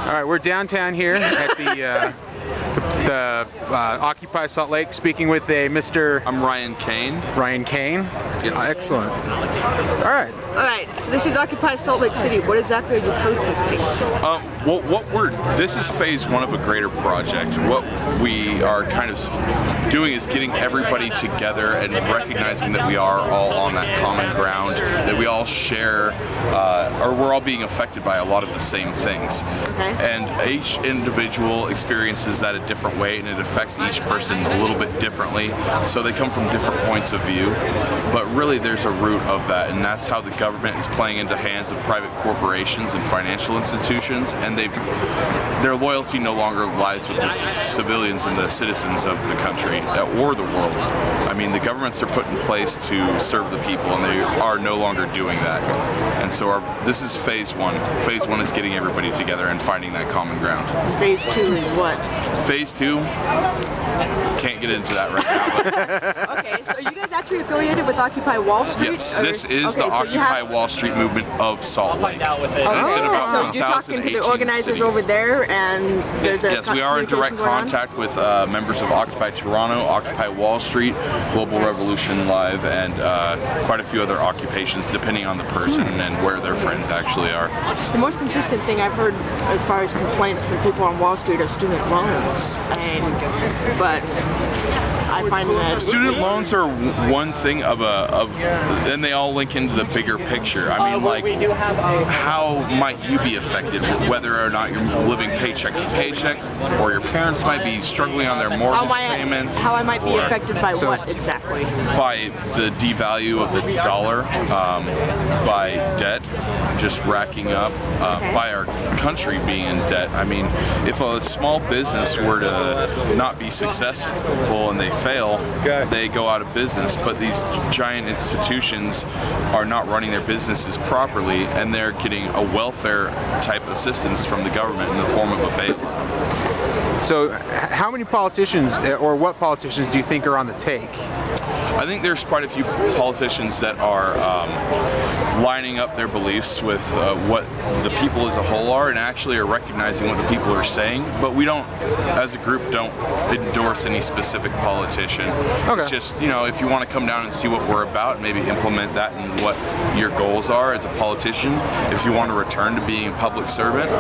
All right, we're downtown here at the Occupy Salt Lake, speaking with a Mr. I'm Ryan Kane. Ryan Kane? Yes. Excellent. All right. Alright, so this is Occupy Salt Lake City. What exactly are you protesting? This is phase one of a greater project. What we are kind of doing is getting everybody together and recognizing that we are all on that common ground, that we all share, or we're all being affected by a lot of the same things. Okay. And each individual experiences that a different way, and it affects each person a little bit differently. So they come from different points of view, but really there's a root of that, and that's how the government is playing into hands of private corporations and financial institutions, and their loyalty no longer lies with the civilians and the citizens of the country or the world. I mean, the governments are put in place to serve the people, and they are no longer doing that. And so this is phase one. Phase one is getting everybody together and finding that common ground. Phase two is what? Phase two? Can't get into that right now. Okay, so are you guys actually affiliated with Occupy Wall Street? Yes, this is the Occupy Wall Street movement of Salt Lake. So you're talking to the organizers over there, and there's a yes, we are in direct contact with members of Occupy Toronto, Occupy Wall Street, Global Revolution Live, and quite a few other occupations, depending on the person and where their friends actually are. The most consistent thing I've heard as far as complaints from people on Wall Street are student loans, but I find that student loans are one thing and they all link into the bigger picture. I mean, like, how might you be affected, whether or not you're living paycheck to paycheck, or your parents might be struggling on their mortgage payments? How I might be affected by what exactly? By the devalue of the dollar, by debt just racking up, by our country being in debt. I mean, if a small business were to not be successful and they fail, they go out of business, but these giant institutions are not running their businesses properly, and they're getting a welfare type assistance from the government in the form of a bailout. So how many politicians, or what politicians do you think are on the take? I think there's quite a few politicians that are lining up their beliefs with what the people as a whole are, and actually are recognizing what the people are saying, but we don't, as a group, don't endorse any specific politician. Okay. It's just, you know, if you want to come down and see what we're about, maybe implement that in what your goals are as a politician. If you want to return to being a public servant,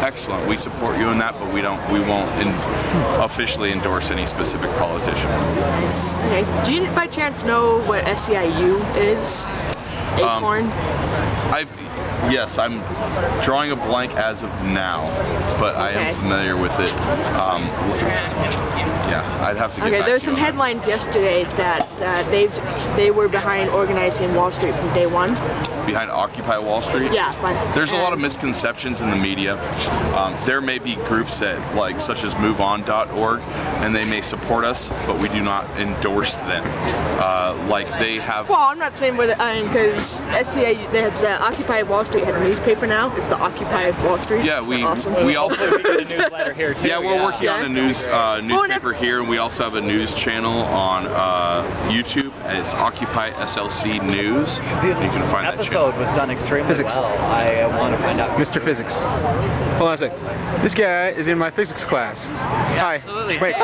excellent, we support you in that, but we won't officially endorse any specific politician. Okay. Do you by chance know what SEIU is? Acorn? Yes, I'm drawing a blank as of now, but I am familiar with it. Yeah, I'd have to get back there's to you some headlines yesterday that they were behind organizing Wall Street from day one. Behind Occupy Wall Street? Yeah. There's a lot of misconceptions in the media. There may be groups that, such as MoveOn.org, and they may support us, but we do not endorse them. They have... Well, I'm not saying whether, because Occupy Wall Street has a newspaper now. It's the Occupy Wall Street. Yeah, we also... We get a newsletter here too. Yeah, we're working on a newspaper here, and we also have a news channel on YouTube. It's Occupy SLC News. You can find that channel. Episode was done extremely well. I want to find out. Mr. Physics. Hold on a sec. This guy is in my physics class. Hi. Absolutely. Wait.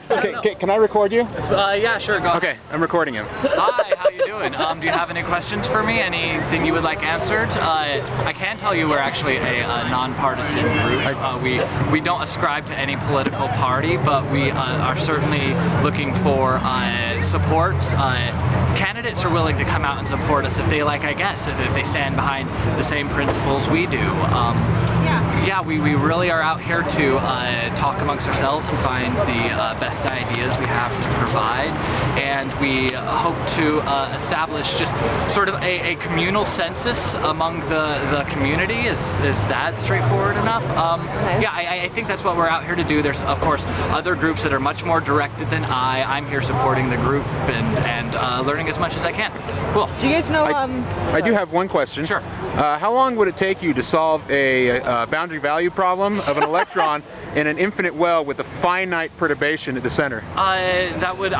Okay, can I record you? Yeah, sure, go. Okay, I'm recording him. Hi, how you doing? Do you have any questions for me? Anything you would like answered? I can tell you we're actually a nonpartisan group. We don't ascribe to any political party, but we are certainly looking for support. Candidates are willing to come out and support us if they if they stand behind the same principles we do. Yeah, we really are out here to talk amongst ourselves and find the best ideas we have to provide, and we hope to establish just sort of a communal census among the community. Is that straightforward enough? Yeah, I think that's what we're out here to do. There's, of course, other groups that are much more directed than I'm here supporting the group and learning as much as I can. Cool. Do you guys know... I do have one question. Sure. How long would it take you to solve a boundary value problem of an electron in an infinite well with a finite perturbation at the center? That would,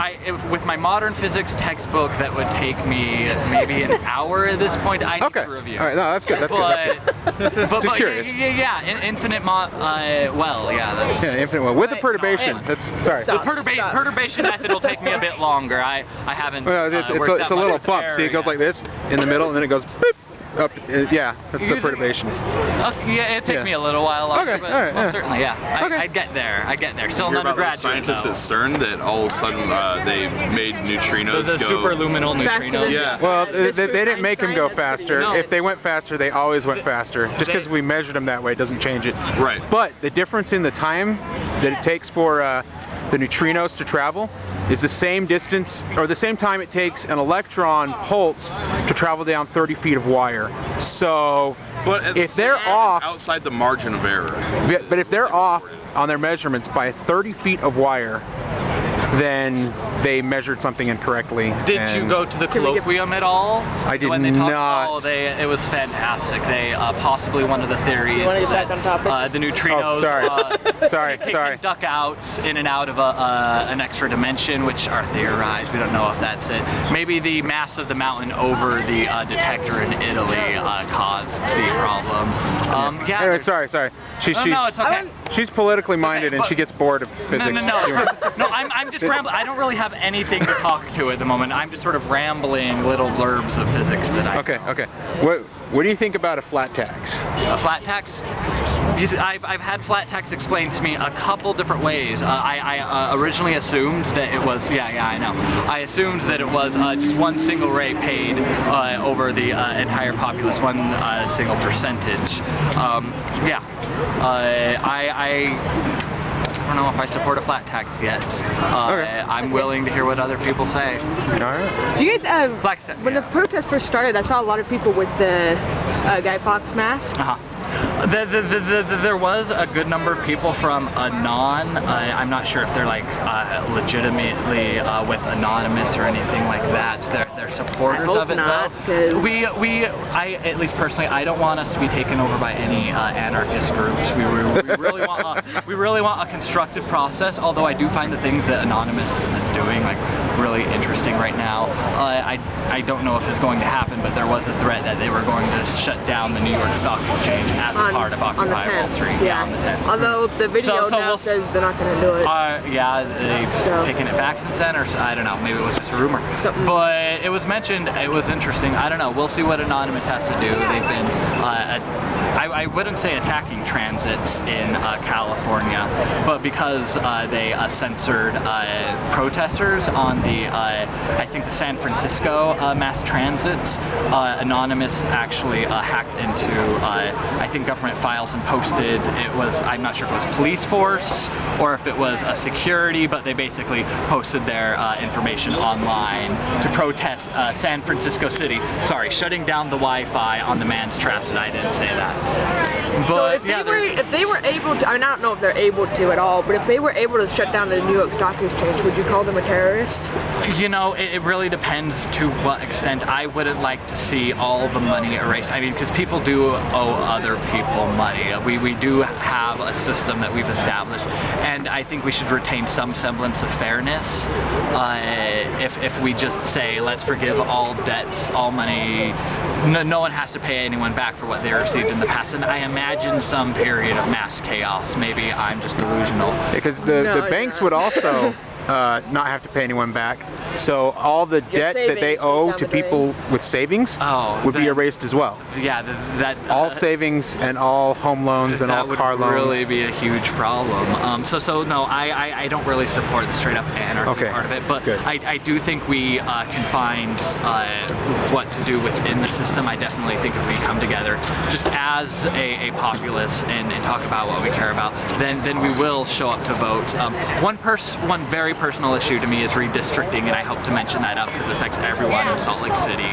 with my modern physics textbook, that would take me maybe an hour at this point. I need to review. All right, no, that's good. That's good. But Just curious. Yeah, infinite well, yeah, that's infinite well with a perturbation. That's sorry. The perturbation method will take me a bit longer. I haven't. Well, it's a little bump. See, it goes like this in the middle, and then it goes boop, up. Yeah, that's the perturbation. Yeah, it'd take me a little while longer, but certainly, yeah. Okay. I'd get there. Still an About the undergraduate. scientists at CERN that all of a sudden they made neutrinos The go. superluminal neutrinos. Yeah. Well, they didn't make them go faster. No. If they went faster, they always went faster. Just because we measured them that way doesn't change it. Right. But the difference in the time that it takes for the neutrinos to travel is the same distance, or the same time it takes an electron pulse to travel down 30 feet of wire. So if they're off outside the margin of error. but if they're off on their measurements by 30 feet of wire, then they measured something incorrectly. Did you go to the colloquium at all? I did when they talked, not. It was fantastic. They possibly one of the theories You want to is get that back on topic? the neutrinos sorry. can duck out in and out of an extra dimension, which are theorized. We don't know if that's it. Maybe the mass of the mountain over the detector in Italy caused the problem. Anyway, sorry. No, it's okay. She's politically minded, okay, and she gets bored of physics. No, I'm just rambling. I don't really have anything to talk to at the moment. I'm just sort of rambling little blurbs of physics that I. Okay. What do you think about a flat tax? A flat tax? I've had flat tax explained to me a couple different ways. I originally assumed that it was, I know. I assumed that it was just one single rate paid over the entire populace, one single percentage. I don't know if I support a flat tax yet. I'm willing to hear what other people say. All right. Do you guys, when the protest first started, I saw a lot of people with the Guy Fawkes mask. There was a good number of people from Anon. I'm not sure if they're like legitimately with Anonymous or anything like that. They're supporters of it not, though. I at least personally, I don't want us to be taken over by any anarchist groups. We really want a constructive process. Although I do find the things that Anonymous is doing like really interesting right now. I don't know if it's going to happen, but there was a threat that they were going to shut down the New York Stock Exchange as a part of Occupy Wall Street. Yeah, on the 10th. Although the video now says they're not going to do it. They've taken it back since then, or I don't know, maybe it was just a rumor. But it was mentioned, it was interesting. I don't know, we'll see what Anonymous has to do. They've been, I wouldn't say attacking transits in California, but because they censored protesters on the, I think the San Francisco mass transits, Anonymous actually hacked into, I think, government files and posted, I'm not sure if it was police force or if it was a security, but they basically posted their information online to protest San Francisco City, shutting down the Wi-Fi on the manned transit. I didn't say that. But so if they were able to, I mean, I don't know if they're able to at all, but if they were able to shut down the New York Stock Exchange, would you call them a terrorist? You know, it really depends to what extent. I wouldn't like to see all the money erased. I mean, because people do owe other people money. We do have a system that we've established, and I think we should retain some semblance of fairness. If we just say, let's forgive all debts, all money, no one has to pay anyone back for what they received in the past. And I imagine some period of mass chaos. Maybe I'm just delusional. Because the banks would also not have to pay anyone back. So all the debt that they owe to people with savings would be erased as well. Yeah, all savings and all home loans and all car loans. That would really be a huge problem. So no, I don't really support the straight up anarchy part of it, but I do think we can find what to do within the system. I definitely think if we come together just as a populace and talk about what we care about, then we will show up to vote. One very personal issue to me is redistricting, and I hope to mention that up because it affects everyone in Salt Lake City.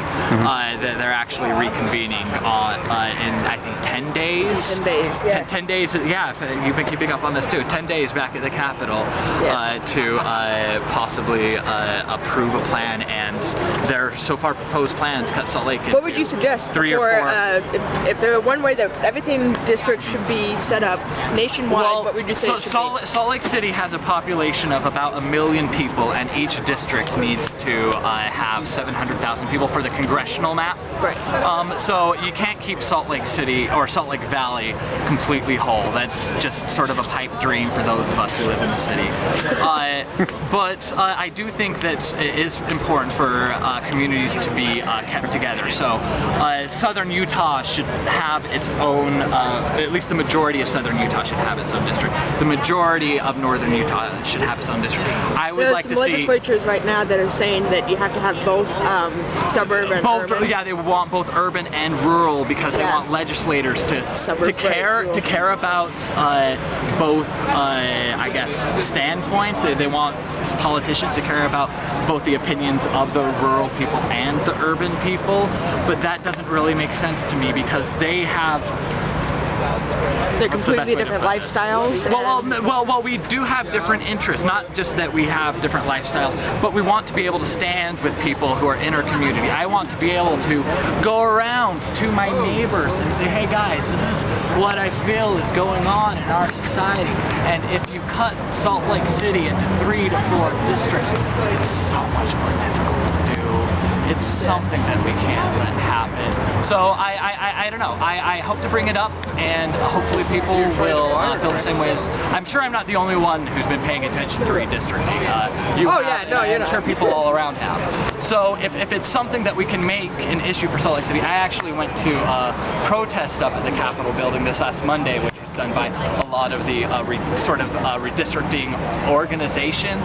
They're actually reconvening in, I think, 10 days. 10 days, yeah. 10 days, yeah, you've been keeping up on this too. 10 days back at the Capitol to possibly approve a plan, and their so far proposed plans cut Salt Lake into What would you suggest? 3 or 4. If there were one way that everything district should be set up nationwide, what would you say it should be? Salt Lake City has a population of about 1 million people, and each district needs to have 700,000 people for the congressional map. Right. So you can't keep Salt Lake City or Salt Lake Valley completely whole. That's just sort of a pipe dream for those of us who live in the city. But I do think that it is important for communities to be kept together. So southern Utah should have its own, at least the majority of southern Utah should have its own district. The majority of northern Utah should have its own district. I would like to see legislatures right now that are saying that you have to have both suburban and urban. Yeah, they want both urban and rural because they want legislators to care about both I guess standpoints. They want politicians to care about both the opinions of the rural people and the urban people, but that doesn't really make sense to me because they have they're completely different lifestyles. Well, we do have different interests. Not just that we have different lifestyles, but we want to be able to stand with people who are in our community. I want to be able to go around to my neighbors and say, hey guys, this is what I feel is going on in our society. And if you cut Salt Lake City into 3 to 4 districts, it's so much more difficult to do. It's something that we can't let happen. So I don't know. I hope to bring it up, and hopefully people will feel the same way as. I'm sure I'm not the only one who's been paying attention to redistricting. I'm sure people all around have. So if it's something that we can make an issue for Salt Lake City, I actually went to a protest up at the Capitol building this last Monday, which was done by a lot of the redistricting organizations,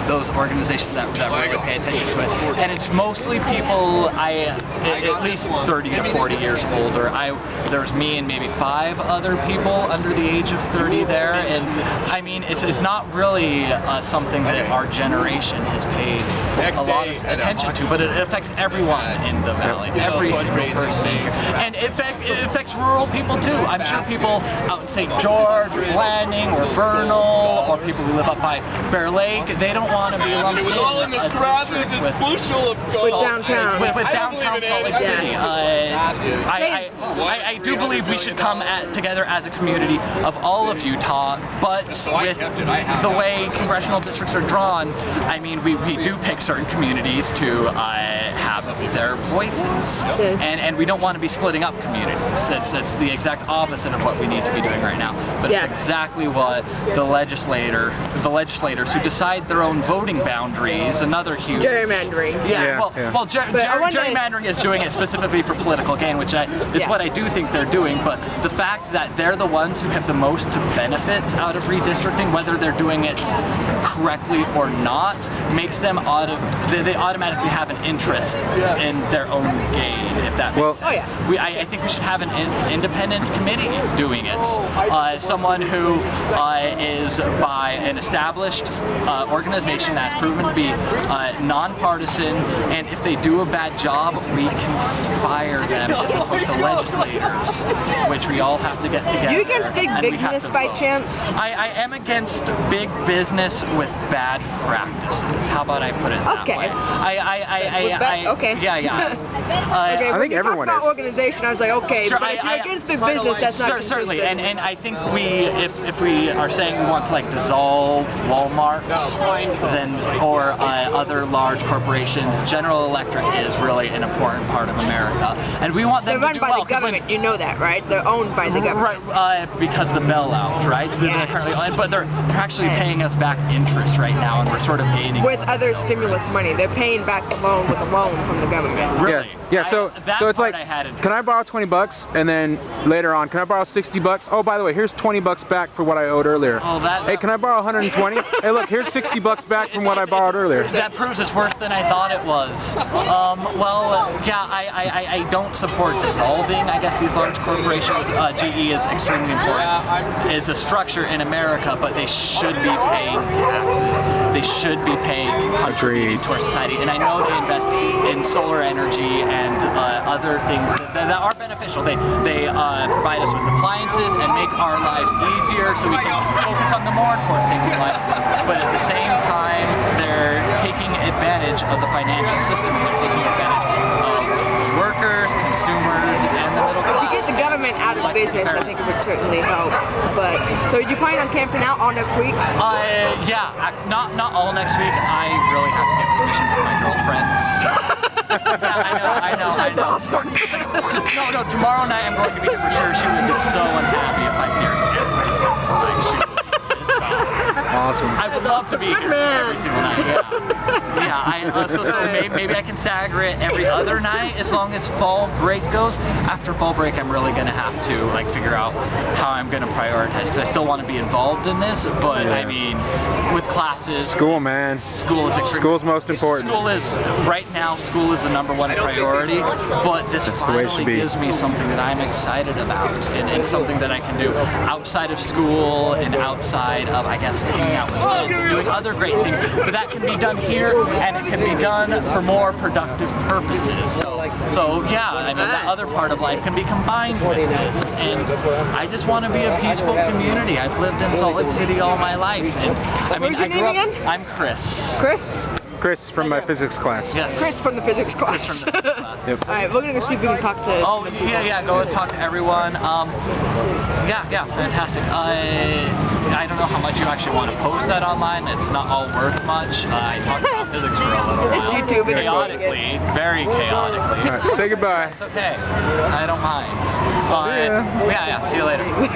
those organizations that really pay attention to it. And it's mostly people at least 30 to 40 years older. There's me and maybe 5 other people under the age of 30 there, and I mean it's not really something that our generation has paid a lot of attention to, but it affects everyone in the valley, every single person, and it affects rural people too. I'm sure people out in St. George, or Landing, or Vernal, or people who live up by Bear Lake, they don't want to be lumped in with downtown Salt Lake City. I do believe we should come together as a community of all of Utah, but with the way congressional districts are drawn, I mean, we do pick certain communities to have their voices, and we don't want to be splitting up communities. It's the exact opposite of what we need to be doing right now, but it's exactly what the legislators who decide their own voting boundaries, another huge gerrymandering. Gerrymandering is doing it specifically for political gain, which is what I do think they're doing, but the fact that they're the ones who have the most to benefit out of redistricting, whether they're doing it correctly or not, makes them they automatically have an interest in their own gain, if that makes sense. I think we should have an independent committee doing it. Someone who is by an established organization that's proven to be nonpartisan, and if they do a bad job, we can fire them as opposed to legislators, which we all have to get together. You against big business by chance? I am against big business with bad practices. How about I put it that way? I think everyone is. Organization, I was like, okay, but if you're against big business, that's not certainly. And I think if we are saying we want to like dissolve Walmart, then or other large corporations, General Electric is really an important part of America, and we want them to do well. They're run by the government. You know that, right? They're owned by the government. Right, because the bailout, right? So they're currently, but they're actually paying us back interest right now, and we're sort of gaining with other stimulus money. They're paying back the loan with a loan from the government. Really? So it's like, can I borrow $20, and then later on, can I borrow $60? Oh, by the way, here's $20 back for what I owed earlier. Hey, can I borrow $120? Hey, look, here's $60 back from what I borrowed earlier. That proves it's worse than I thought it was. I don't support dissolving, I guess, these large corporations. GE is extremely important. is a structure in America, but they should be paying taxes. They should be paying contributing to our society. And I know they invest in solar energy and other things that are beneficial. They provide us with appliances and make our lives easier so we can focus on the more important things in life. But at the same time, they're taking advantage of the financial system, and they're taking advantage of the workers, consumers, and the middle class. If you get the government out of business, I think it would certainly help. But so you plan on camping out all next week? Yeah, not all next week. I really have to get permission from my girlfriends. Yeah, I know. No, tomorrow night I'm going to be here for sure. She would be so unhappy if I'm here every single night. She would be pissed off. Awesome. I would love to be here every single night. Yeah. So maybe I can stagger it every other night as long as fall break goes. After fall break, I'm really gonna have to figure out how I'm gonna prioritize, because I still want to be involved in this. But I mean, with classes, school, man. School's most important. School is right now. School is the #1 priority. But this finally gives me something that I'm excited about, and something that I can do outside of school and outside of, I guess, hanging out with kids and doing other great things. But that can be done here, and it can be done for more productive purposes. So yeah, I mean, the other part of life can be combined with this, and I just want to be a peaceful community. I've lived in Salt Lake City all my life, and I mean, I grew up. I'm Chris. Chris from my physics class. Yes. Chris from the physics class. Yep. Alright, we're gonna go see if we can talk to Oh, yeah, go and talk to everyone. Yeah, fantastic. I don't know how much you actually want to post that online. It's not all worth much. I talked about physics for a little while. It's YouTube. Chaotically, very chaotically. All right, say goodbye. It's okay. I don't mind. But, yeah, see you later.